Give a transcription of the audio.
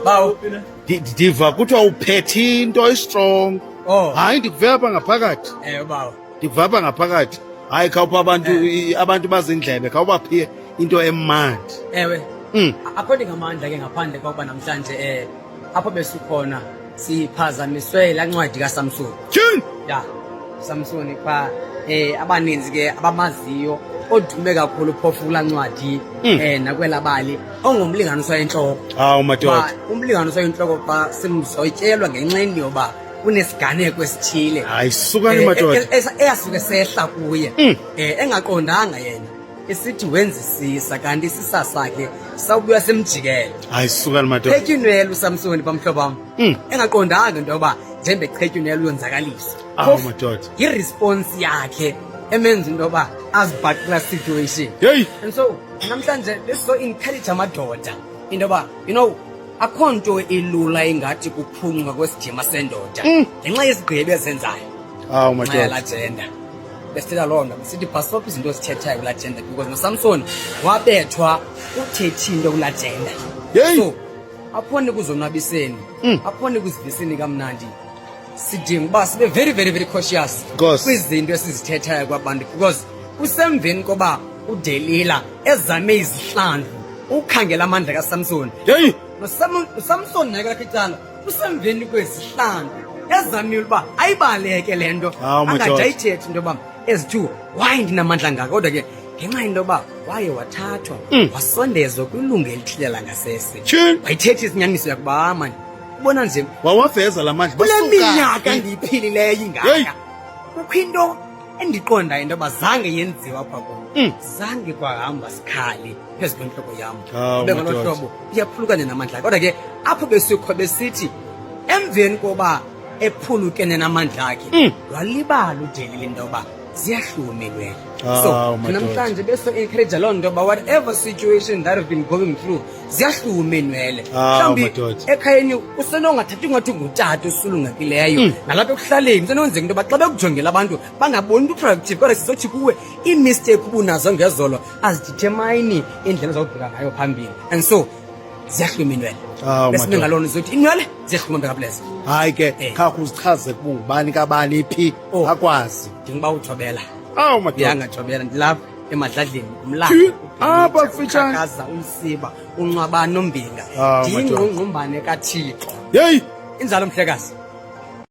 Bawo. Ndiva kuthiwa uphethe into estrong. Oh. Hayi ndikuvela apha ngaphakathi. Bawo. Ndikuva apha ngaphakathi. Hayi khawupha abantu bazindlebe khawubaphiye into emandi. Ewe. Akho ngamandla ke ngaphandle kokuba namhlanje apho besukhona siphazamiswe la ncwadi kaSamson. Tyhini. Ya. Samson kwa abaninzi ke abamaziyo odume kakhulu phofu la ncwadi nakwelabali ongumlinganiso enhloko. Hawu madoda. Umlinganiso enhloko xa simzotyelwa ngenxeni yoba kunesiganeko esithile. Hayi sukani madoda. Eyasuke sehla kuye. Engaqondanga yena. Esithi wenzisisa kanti isisa sakhe sawubuya semjikela. Hayi sukani madoda. Qhetyunwela uSamson bamhlobam. Engaqondanga into yoba njembe qhetyunwela uyonzakalisa. Hawu madoda. I-response yakhe emenza into yoba azibhaqela situation. Hey. And so namhlanje leso encourage amadoda into yoba akho nto ilula ingathi kuphunga kwesidima sendoda ngenxa yesigqibo ezenzayo. Hawu madoda. La gender besithetha loo nto sithi bhasopha izinto ezithethayo kulaa gender because noSamson wabethwa uthethi into kulaa gender. So aphone kuzonwabiseni aphone kuziviseni kamnandi sidinga uba sibe very very very cautious kwizinto esizithethayo kwabantu because kusemveni koba uDelila ezame izihlandlo ukhangela amandla kaSamson. noSamson naye kakhe icala kusemveni kwezihlandlo ezamile uba ayibaleke le nto angajayithethi into yoba ezithu waye ndinamandla ngaka kodwa ke ngenxa into yoba waye wathathwa wasondezwa kwilungu elithile langasese wayithethi isinyaniso yakuba mani ubona nje wawaveza la mandla kule minyaka ndiyiphilileyo ingaka kukho into endiqonda into yoba zange yenziwa apha kum zange kwahamba sikhali phezu kwentloko yam ngolo hlobo iyaphulukane namandla kodwa ke apho besikho besithi emveni koba ephulukene namandla akhe walibala uDelila into yoba ziyahlumelwela. So namhlanje beso encourage loo nto yoba whatever situation that have been going through ziyahlumenwele. Mhlawumbi ekhayeni usenongathathi ngathi ngutata osulungekileyo nalapha ekuhlaleni usenonzeka into yoba xa bekujongela abantu bangaboni into productive kodwa sizothi kuwe i-mistake ubunazo ngezolo azidetermine indlela zawubheka ngayo phambili and so ziyahlumenwele. Bese ngalona zothi inwele ziyahluma kabless. Hayi ke khakho uzichaze kuba ubani kabani phi akwazi ndingiba uthobela. Awu madoda yangathobela ndilapha emadladleni umlando apha kufitshane kaza umsiba unqwabana nombinga ndingqongqombane kaThixo. Hey injalo mhlekazi.